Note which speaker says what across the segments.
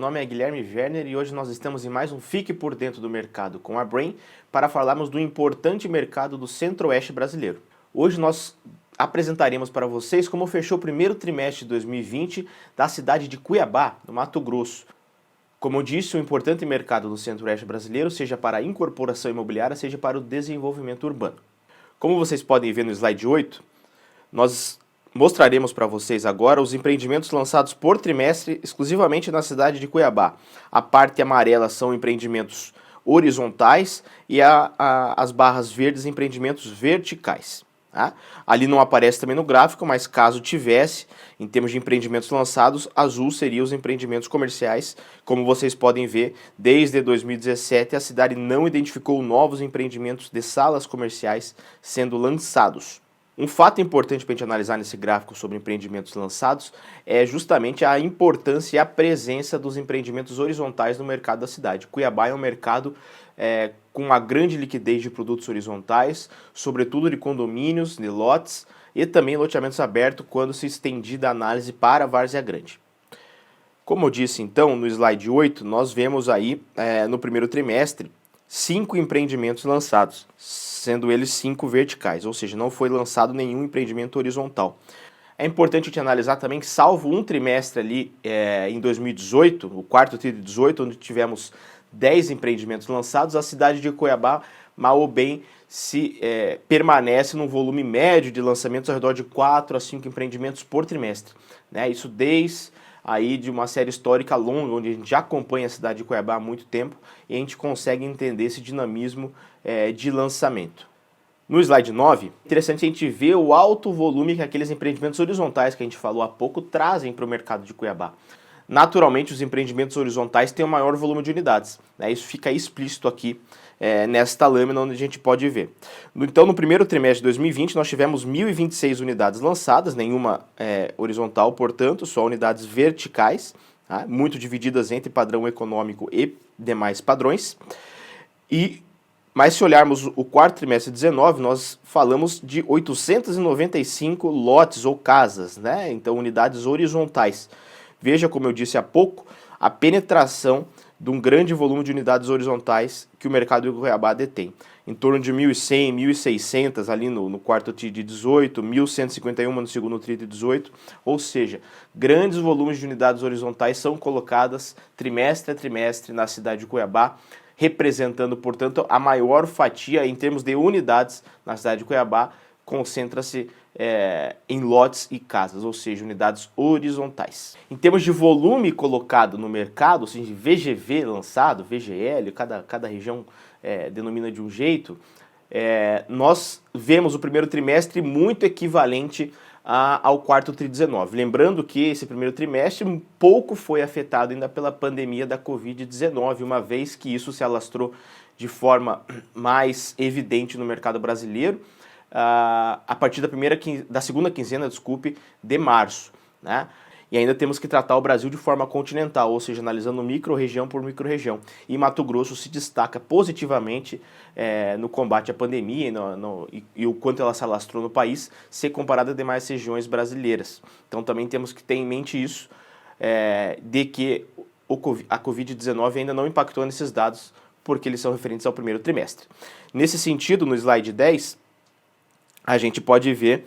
Speaker 1: nome é Guilherme Werner e hoje nós estamos em mais um Fique por Dentro do Mercado com a Brain para falarmos do importante mercado do Centro-Oeste brasileiro. Hoje nós apresentaremos para vocês como fechou o primeiro trimestre de 2020 da cidade de Cuiabá, no Mato Grosso. Como eu disse, o importante mercado do Centro-Oeste brasileiro, seja para a incorporação imobiliária, seja para o desenvolvimento urbano. Como vocês podem ver no slide 8, nós mostraremos para vocês agora os empreendimentos lançados por trimestre exclusivamente na cidade de Cuiabá. A parte amarela são empreendimentos horizontais e as barras verdes empreendimentos verticais. Tá? Ali não aparece também no gráfico, mas caso tivesse, em termos de empreendimentos lançados, azul seria os empreendimentos comerciais. Como vocês podem ver, desde 2017 a cidade não identificou novos empreendimentos de salas comerciais sendo lançados. Um fato importante para a gente analisar nesse gráfico sobre empreendimentos lançados é justamente a importância e a presença dos empreendimentos horizontais no mercado da cidade. Cuiabá é um mercado com uma grande liquidez de produtos horizontais, sobretudo de condomínios, de lotes e também loteamentos abertos quando se estendida a análise para a Várzea Grande. Como eu disse então, no slide 8, nós vemos aí no primeiro trimestre 5 empreendimentos lançados, sendo eles 5 verticais, ou seja, não foi lançado nenhum empreendimento horizontal. É importante a gente analisar também que, salvo um trimestre ali em 2018, o quarto trimestre de 2018, onde tivemos 10 empreendimentos lançados, a cidade de Cuiabá, mal ou bem, permanece num volume médio de lançamentos ao redor de 4 a 5 empreendimentos por trimestre. Né? Isso desde aí de uma série histórica longa, onde a gente já acompanha a cidade de Cuiabá há muito tempo e a gente consegue entender esse dinamismo de lançamento. No slide 9, é interessante a gente ver o alto volume que aqueles empreendimentos horizontais que a gente falou há pouco trazem para o mercado de Cuiabá. Naturalmente, os empreendimentos horizontais têm o maior volume de unidades, né? Isso fica explícito aqui nesta lâmina onde a gente pode ver. Então, no primeiro trimestre de 2020, nós tivemos 1.026 unidades lançadas, nenhuma horizontal, portanto, só unidades verticais, tá? Muito divididas entre padrão econômico e demais padrões. Mas se olharmos o quarto trimestre de 19, nós falamos de 895 lotes ou casas, né? Então, unidades horizontais. Veja, como eu disse há pouco, a penetração de um grande volume de unidades horizontais que o mercado de Cuiabá detém. Em torno de 1.100, 1.600 ali no quarto TRI de 18, 1.151 no segundo TRI de 18, ou seja, grandes volumes de unidades horizontais são colocadas trimestre a trimestre na cidade de Cuiabá, representando, portanto, a maior fatia em termos de unidades na cidade de Cuiabá, concentra-se em lotes e casas, ou seja, unidades horizontais. Em termos de volume colocado no mercado, ou seja, VGV lançado, VGL, cada região denomina de um jeito, nós vemos o primeiro trimestre muito equivalente ao quarto TRI 19. Lembrando que esse primeiro trimestre um pouco foi afetado ainda pela pandemia da Covid-19, uma vez que isso se alastrou de forma mais evidente no mercado brasileiro, a partir da segunda quinzena, de março, né? E ainda temos que tratar o Brasil de forma continental, ou seja, analisando micro-região por micro-região. E Mato Grosso se destaca positivamente no combate à pandemia e o quanto ela se alastrou no país, se comparada a demais regiões brasileiras. Então também temos que ter em mente isso, de que a Covid-19 ainda não impactou nesses dados, porque eles são referentes ao primeiro trimestre. Nesse sentido, no slide 10, a gente pode ver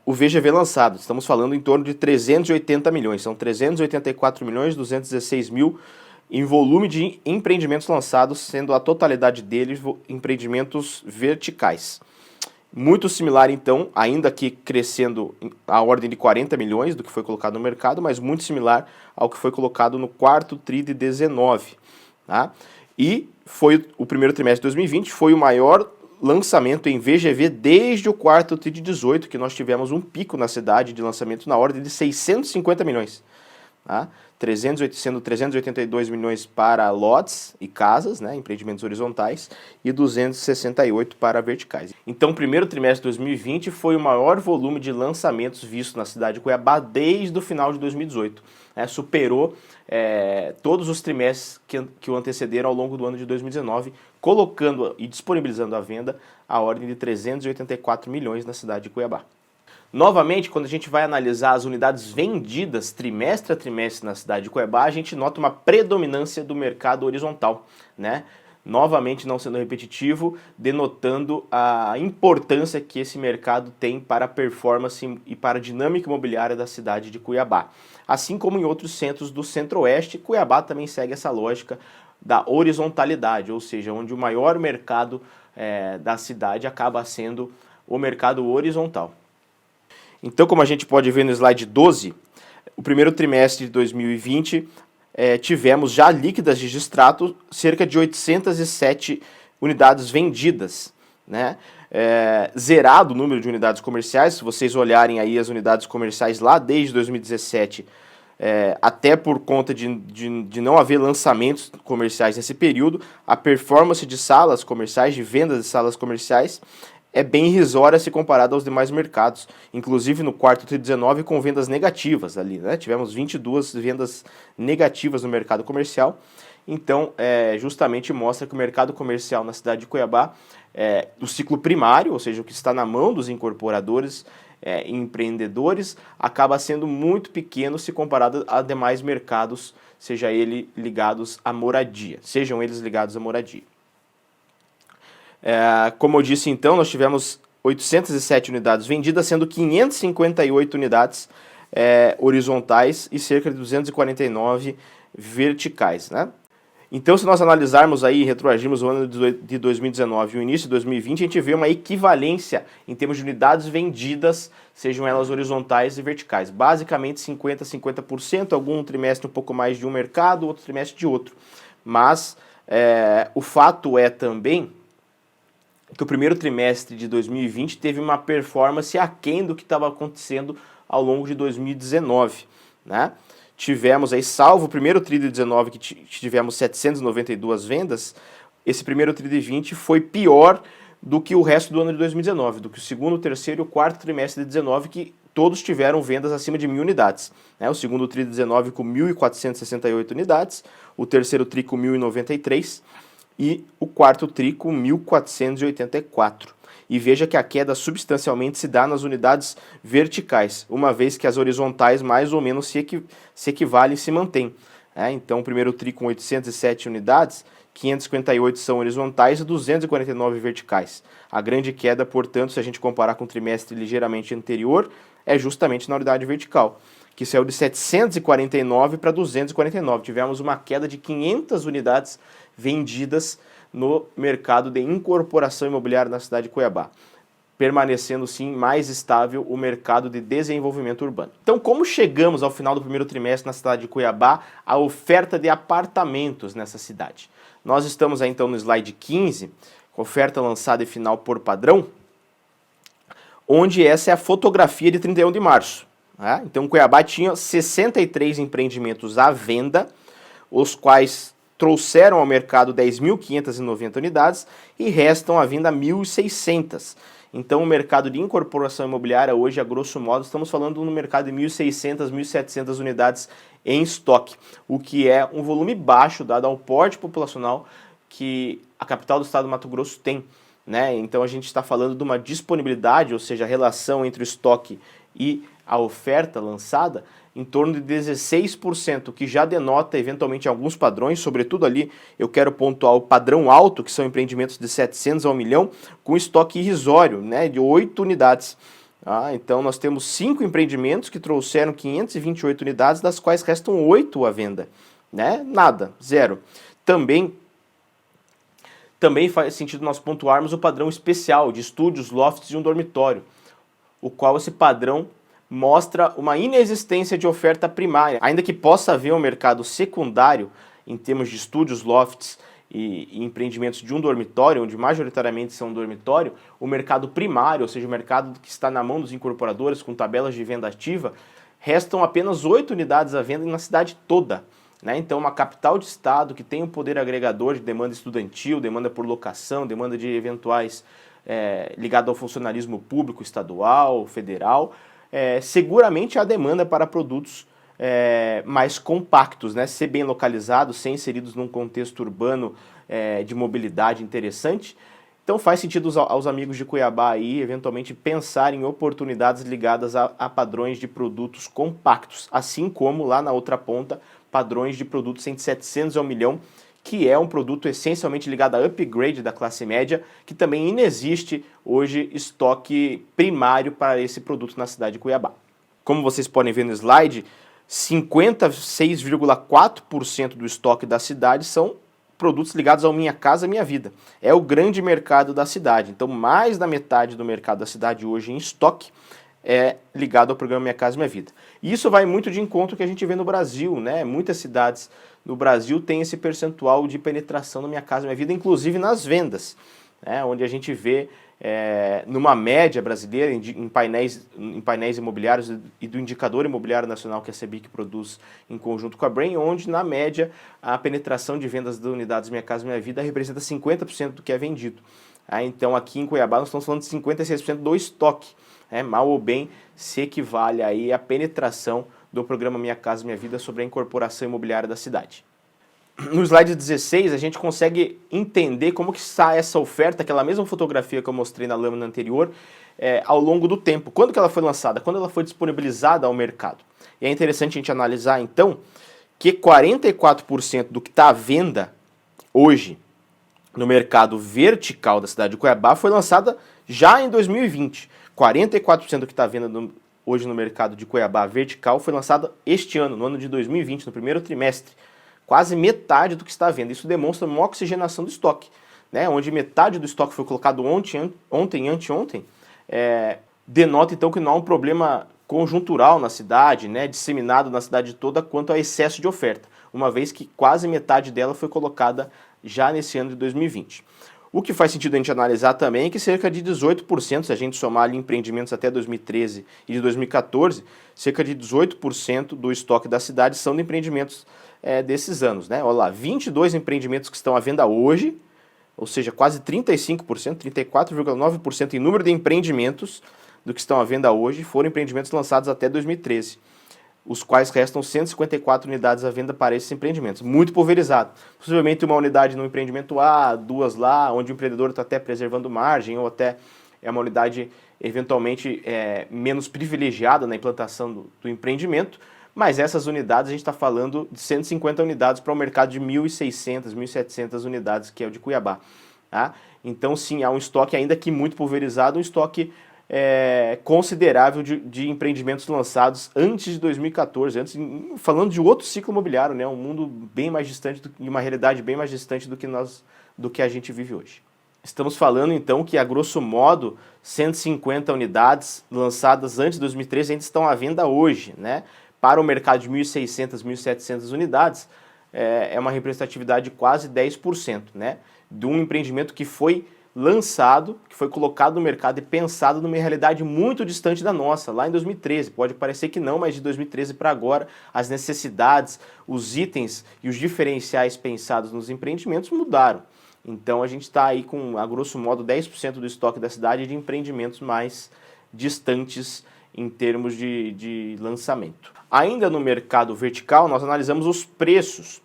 Speaker 1: o VGV lançado. Estamos falando em torno de 380 milhões, são 384 milhões 216 mil em volume de empreendimentos lançados, sendo a totalidade deles empreendimentos verticais. Muito similar então, ainda que crescendo a ordem de 40 milhões do que foi colocado no mercado, mas muito similar ao que foi colocado no quarto TRI de 19. Tá? E foi o primeiro trimestre de 2020, foi o maior lançamento em VGV desde o quarto TRI de 18, que nós tivemos um pico na cidade de lançamento na ordem de 650 milhões. Tá? Sendo 382 milhões para lotes e casas, né, empreendimentos horizontais, e 268 para verticais. Então, o primeiro trimestre de 2020 foi o maior volume de lançamentos visto na cidade de Cuiabá desde o final de 2018. Superou todos os trimestres que o antecederam ao longo do ano de 2019, colocando e disponibilizando à venda a ordem de 384 milhões na cidade de Cuiabá. Novamente, quando a gente vai analisar as unidades vendidas trimestre a trimestre na cidade de Cuiabá, a gente nota uma predominância do mercado horizontal, né? Novamente, não sendo repetitivo, denotando a importância que esse mercado tem para a performance e para a dinâmica imobiliária da cidade de Cuiabá. Assim como em outros centros do Centro-Oeste, Cuiabá também segue essa lógica da horizontalidade, ou seja, onde o maior mercado da cidade acaba sendo o mercado horizontal. Então, como a gente pode ver no slide 12, o primeiro trimestre de 2020 tivemos já líquidas de extrato cerca de 807 unidades vendidas, né? Zerado o número de unidades comerciais, se vocês olharem aí as unidades comerciais lá desde 2017, até por conta de não haver lançamentos comerciais nesse período, a performance de salas comerciais, de vendas de salas comerciais, é bem irrisória se comparada aos demais mercados, inclusive no quarto TRI 19 com vendas negativas ali, né? Tivemos 22 vendas negativas no mercado comercial, então justamente mostra que o mercado comercial na cidade de Cuiabá, do ciclo primário, ou seja, o que está na mão dos incorporadores e empreendedores, acaba sendo muito pequeno se comparado a demais mercados, sejam eles ligados à moradia. Como eu disse então, nós tivemos 807 unidades vendidas, sendo 558 unidades horizontais e cerca de 249 verticais, né? Então, se nós analisarmos aí, retroagirmos o ano de 2019 e o início de 2020, a gente vê uma equivalência em termos de unidades vendidas, sejam elas horizontais e verticais. Basicamente 50%, algum trimestre um pouco mais de um mercado, outro trimestre de outro. Mas o fato é também que o primeiro trimestre de 2020 teve uma performance aquém do que estava acontecendo ao longo de 2019, né? Tivemos aí, salvo o primeiro TRI de 19, que tivemos 792 vendas, esse primeiro TRI de 20 foi pior do que o resto do ano de 2019, do que o segundo, terceiro e o quarto trimestre de 19, que todos tiveram vendas acima de 1.000 unidades. O segundo TRI de 19 com 1.468 unidades, o terceiro TRI com 1.093 e o quarto TRI com 1.484. E veja que a queda substancialmente se dá nas unidades verticais, uma vez que as horizontais mais ou menos se equivalem e se mantêm. Então, o primeiro TRI com 807 unidades, 558 são horizontais e 249 verticais. A grande queda, portanto, se a gente comparar com o trimestre ligeiramente anterior, é justamente na unidade vertical, que saiu de 749 para 249. Tivemos uma queda de 500 unidades vendidas no mercado de incorporação imobiliária na cidade de Cuiabá, permanecendo sim mais estável o mercado de desenvolvimento urbano. Então, como chegamos ao final do primeiro trimestre na cidade de Cuiabá, a oferta de apartamentos nessa cidade? Nós estamos aí então no slide 15, oferta lançada e final por padrão, onde essa é a fotografia de 31 de março. Então, Cuiabá tinha 63 empreendimentos à venda, os quais trouxeram ao mercado 10.590 unidades e restam à venda 1.600. Então, o mercado de incorporação imobiliária hoje, a grosso modo, estamos falando no mercado de 1.600, 1.700 unidades em estoque, o que é um volume baixo, dado ao porte populacional que a capital do estado do Mato Grosso tem, né? Então, a gente está falando de uma disponibilidade, ou seja, a relação entre o estoque e a oferta lançada, em torno de 16%, que já denota eventualmente alguns padrões, sobretudo ali eu quero pontuar o padrão alto, que são empreendimentos de 700 a 1 milhão, com estoque irrisório, né, de 8 unidades. Então nós temos 5 empreendimentos que trouxeram 528 unidades, das quais restam 8 à venda, né? Nada, zero. Também faz sentido nós pontuarmos o padrão especial de estúdios, lofts e um dormitório, o qual esse padrão mostra uma inexistência de oferta primária, ainda que possa haver um mercado secundário em termos de estúdios, lofts e empreendimentos de um dormitório, onde majoritariamente são um dormitório, o mercado primário, ou seja, o mercado que está na mão dos incorporadores com tabelas de venda ativa, restam apenas 8 unidades à venda na cidade toda. Então, uma capital de estado que tem um poder agregador de demanda estudantil, demanda por locação, demanda de eventuais ligado ao funcionalismo público, estadual, federal, seguramente há demanda para produtos mais compactos, né? Ser bem localizados, ser inseridos num contexto urbano de mobilidade interessante, Então faz sentido aos amigos de Cuiabá aí, eventualmente, pensar em oportunidades ligadas a padrões de produtos compactos, assim como lá na outra ponta, padrões de produtos entre 700 a 1 milhão, que é um produto essencialmente ligado a upgrade da classe média, que também inexiste hoje estoque primário para esse produto na cidade de Cuiabá. Como vocês podem ver no slide, 56,4% do estoque da cidade são produtos ligados ao Minha Casa Minha Vida. É o grande mercado da cidade. Então, mais da metade do mercado da cidade hoje em estoque é ligado ao programa Minha Casa Minha Vida. E isso vai muito de encontro que a gente vê no Brasil, né? Muitas cidades no Brasil têm esse percentual de penetração no Minha Casa Minha Vida, inclusive nas vendas, né? Onde a gente vê numa média brasileira, em painéis imobiliários e do indicador imobiliário nacional que a Sebic produz em conjunto com a Brain, onde na média a penetração de vendas de unidades Minha Casa Minha Vida representa 50% do que é vendido. Então aqui em Cuiabá nós estamos falando de 56% do estoque. Mal ou bem se equivale aí à penetração do programa Minha Casa Minha Vida sobre a incorporação imobiliária da cidade. No slide 16, a gente consegue entender como que está essa oferta, aquela mesma fotografia que eu mostrei na lâmina anterior, ao longo do tempo. Quando que ela foi lançada? Quando ela foi disponibilizada ao mercado. E é interessante a gente analisar, então, que 44% do que está à venda hoje no mercado vertical da cidade de Cuiabá foi lançada já em 2020. 44% do que está à venda hoje no mercado de Cuiabá vertical foi lançada este ano, no ano de 2020, no primeiro trimestre. Quase metade do que está à venda. Isso demonstra uma oxigenação do estoque, né? Onde metade do estoque foi colocado ontem e anteontem, denota então que não há um problema conjuntural na cidade, né? Disseminado na cidade toda quanto ao excesso de oferta, uma vez que quase metade dela foi colocada já nesse ano de 2020. O que faz sentido a gente analisar também é que cerca de 18%, se a gente somar ali empreendimentos até 2013 e de 2014, cerca de 18% do estoque da cidade são de empreendimentos desses anos, né? Olha lá, 22 empreendimentos que estão à venda hoje, ou seja, quase 35%, 34,9% em número de empreendimentos do que estão à venda hoje foram empreendimentos lançados até 2013, os quais restam 154 unidades à venda para esses empreendimentos. Muito pulverizado. Possivelmente uma unidade no empreendimento A, duas lá, onde o empreendedor está até preservando margem, ou até é uma unidade eventualmente menos privilegiada na implantação do empreendimento, mas essas unidades a gente está falando de 150 unidades para um mercado de 1.600, 1.700 unidades, que é o de Cuiabá. Tá? Então sim, há um estoque ainda que muito pulverizado, um estoque considerável de empreendimentos lançados antes de 2014, falando de outro ciclo imobiliário, né? Um mundo bem mais distante e uma realidade bem mais distante do que a gente vive hoje. Estamos falando então que, a grosso modo, 150 unidades lançadas antes de 2013 ainda estão à venda hoje, né? Para o mercado de 1.600, 1.700 unidades, é uma representatividade de quase 10%, né? De um empreendimento que foi lançado, que foi colocado no mercado e pensado numa realidade muito distante da nossa, lá em 2013. Pode parecer que não, mas de 2013 para agora, as necessidades, os itens e os diferenciais pensados nos empreendimentos mudaram. Então a gente está aí com, a grosso modo, 10% do estoque da cidade de empreendimentos mais distantes em termos de lançamento. Ainda no mercado vertical, nós analisamos os preços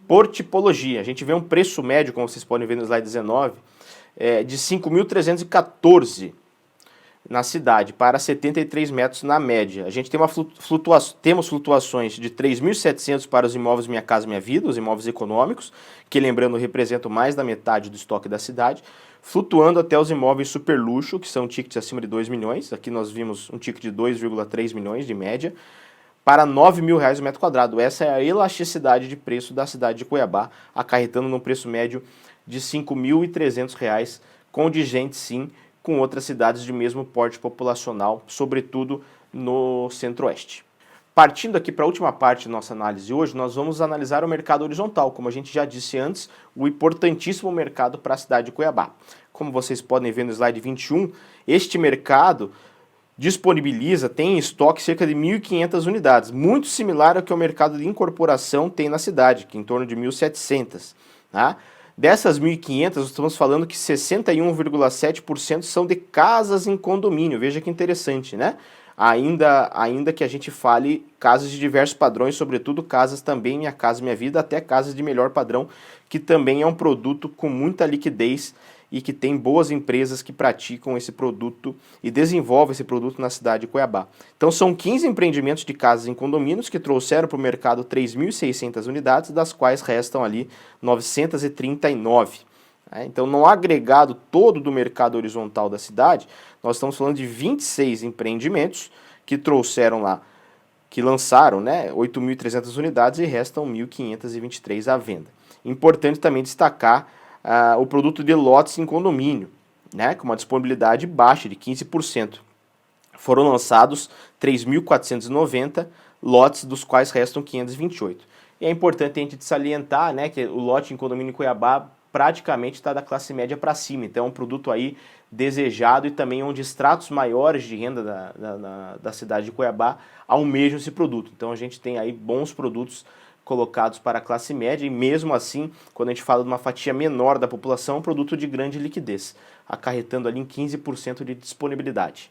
Speaker 1: por tipologia. A gente vê um preço médio, como vocês podem ver no slide 19, de 5.314 na cidade, para 73 metros na média. A gente tem temos flutuações de 3.700 para os imóveis Minha Casa Minha Vida, os imóveis econômicos, que, lembrando, representam mais da metade do estoque da cidade, flutuando até os imóveis super luxo, que são tickets acima de 2 milhões, aqui nós vimos um ticket de 2,3 milhões de média, para R$9.000 o metro quadrado. Essa é a elasticidade de preço da cidade de Cuiabá, acarretando num preço médio de R$5.300, condigente sim com outras cidades de mesmo porte populacional, sobretudo no centro-oeste. Partindo aqui para a última parte da nossa análise hoje, nós vamos analisar o mercado horizontal, como a gente já disse antes, o importantíssimo mercado para a cidade de Cuiabá. Como vocês podem ver no slide 21, este mercado disponibiliza, tem em estoque cerca de 1.500 unidades, muito similar ao que o mercado de incorporação tem na cidade, que é em torno de 1.700. Tá? Dessas 1.500, estamos falando que 61,7% são de casas em condomínio. Veja que interessante, né? Ainda que a gente fale casas de diversos padrões, sobretudo casas também Minha Casa Minha Vida, até casas de melhor padrão, que também é um produto com muita liquidez e que tem boas empresas que praticam esse produto e desenvolvem esse produto na cidade de Cuiabá. Então são 15 empreendimentos de casas em condomínios que trouxeram para o mercado 3.600 unidades, das quais restam ali 939. Então, no agregado todo do mercado horizontal da cidade, nós estamos falando de 26 empreendimentos que trouxeram lá, que lançaram, né, 8.300 unidades e restam 1.523 à venda. Importante também destacar o produto de lotes em condomínio, né, com uma disponibilidade baixa de 15%. Foram lançados 3.490 lotes, dos quais restam 528. E é importante a gente salientar, né, que o lote em condomínio em Cuiabá praticamente está da classe média para cima, então é um produto aí desejado e também onde estratos maiores de renda da cidade de Cuiabá almejam esse produto. Então a gente tem aí bons produtos colocados para a classe média e mesmo assim, quando a gente fala de uma fatia menor da população, é um produto de grande liquidez, acarretando ali em 15% de disponibilidade.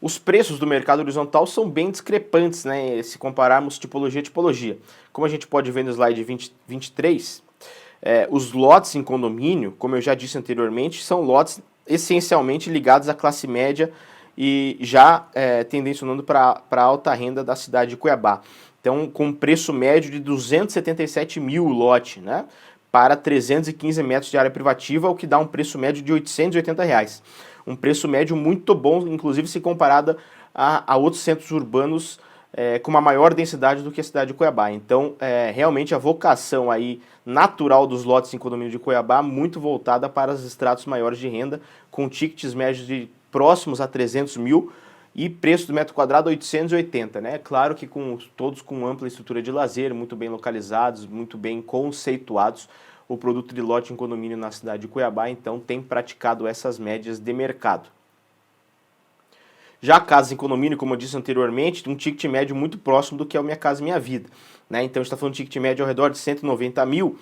Speaker 1: Os preços do mercado horizontal são bem discrepantes, né, se compararmos tipologia a tipologia. Como a gente pode ver no slide 23, os lotes em condomínio, como eu já disse anteriormente, são lotes essencialmente ligados à classe média e já tendencionando para a alta renda da cidade de Cuiabá. Então, com preço médio de 277 mil o lote, né, para 315 metros de área privativa, o que dá um preço médio de R$ 880. Um preço médio muito bom, inclusive se comparado a outros centros urbanos com uma maior densidade do que a cidade de Cuiabá. Então, realmente a vocação aí natural dos lotes em condomínio de Cuiabá muito voltada para os estratos maiores de renda, com tickets médios de próximos a 300 mil e preço do metro quadrado 880, né? Claro que todos com ampla estrutura de lazer, muito bem localizados, muito bem conceituados. O produto de lote em condomínio na cidade de Cuiabá, então, tem praticado essas médias de mercado. Já casas em condomínio, como eu disse anteriormente, tem um ticket médio muito próximo do que é o Minha Casa Minha Vida, né? Então, a gente está falando de ticket médio ao redor de 190 mil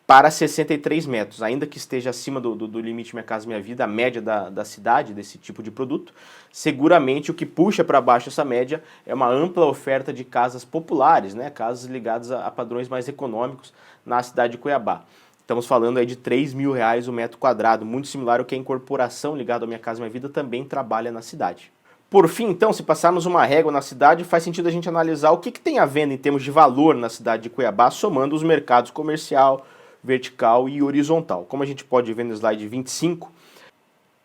Speaker 1: para 63 metros, ainda que esteja acima do limite Minha Casa Minha Vida, a média da cidade, desse tipo de produto. Seguramente, o que puxa para baixo essa média é uma ampla oferta de casas populares, né? Casas ligadas a padrões mais econômicos na cidade de Cuiabá. Estamos falando aí de R$3.000 o metro quadrado, muito similar ao que a incorporação ligada ao Minha Casa Minha Vida também trabalha na cidade. Por fim, então, se passarmos uma régua na cidade, faz sentido a gente analisar o que tem à venda em termos de valor na cidade de Cuiabá, somando os mercados comercial, vertical e horizontal. Como a gente pode ver no slide 25,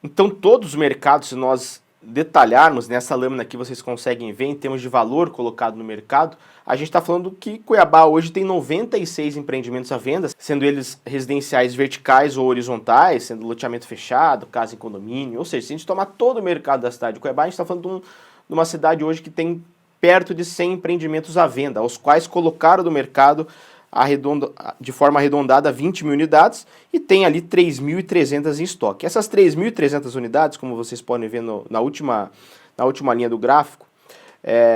Speaker 1: então todos os mercados, se nós detalharmos nessa lâmina aqui, vocês conseguem ver em termos de valor colocado no mercado, a gente está falando que Cuiabá hoje tem 96 empreendimentos à venda, sendo eles residenciais verticais ou horizontais, sendo loteamento fechado, casa em condomínio, ou seja, se a gente tomar todo o mercado da cidade de Cuiabá, a gente está falando de uma cidade hoje que tem perto de 100 empreendimentos à venda, aos quais colocaram do mercado de forma arredondada 20 mil unidades e tem ali 3.300 em estoque. Essas 3.300 unidades, como vocês podem ver na última linha do gráfico,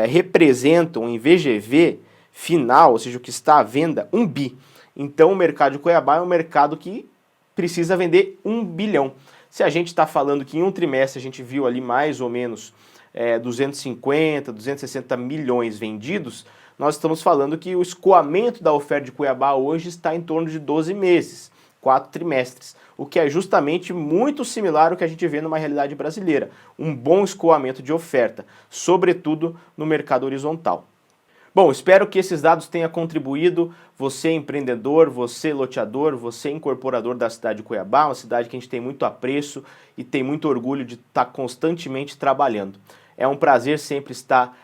Speaker 1: representam em VGV final, ou seja, o que está à venda, 1 bi. Então o mercado de Cuiabá é um mercado que precisa vender 1 bilhão. Se a gente está falando que em um trimestre a gente viu ali mais ou menos 250, 260 milhões vendidos, nós estamos falando que o escoamento da oferta de Cuiabá hoje está em torno de 12 meses, 4 trimestres, o que é justamente muito similar ao que a gente vê numa realidade brasileira, um bom escoamento de oferta, sobretudo no mercado horizontal. Bom, espero que esses dados tenham contribuído, você empreendedor, você loteador, você incorporador da cidade de Cuiabá, uma cidade que a gente tem muito apreço e tem muito orgulho de estar constantemente trabalhando. É um prazer sempre estar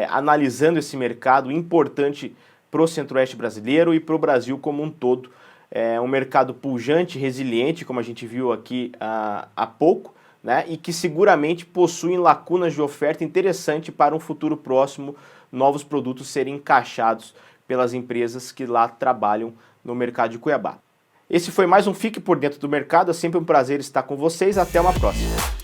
Speaker 1: analisando esse mercado importante para o Centro-Oeste brasileiro e para o Brasil como um todo. É um mercado pujante, resiliente, como a gente viu aqui há pouco, né? E que seguramente possuem lacunas de oferta interessante para um futuro próximo, novos produtos serem encaixados pelas empresas que lá trabalham no mercado de Cuiabá. Esse foi mais um Fique por Dentro do Mercado, é sempre um prazer estar com vocês, até uma próxima.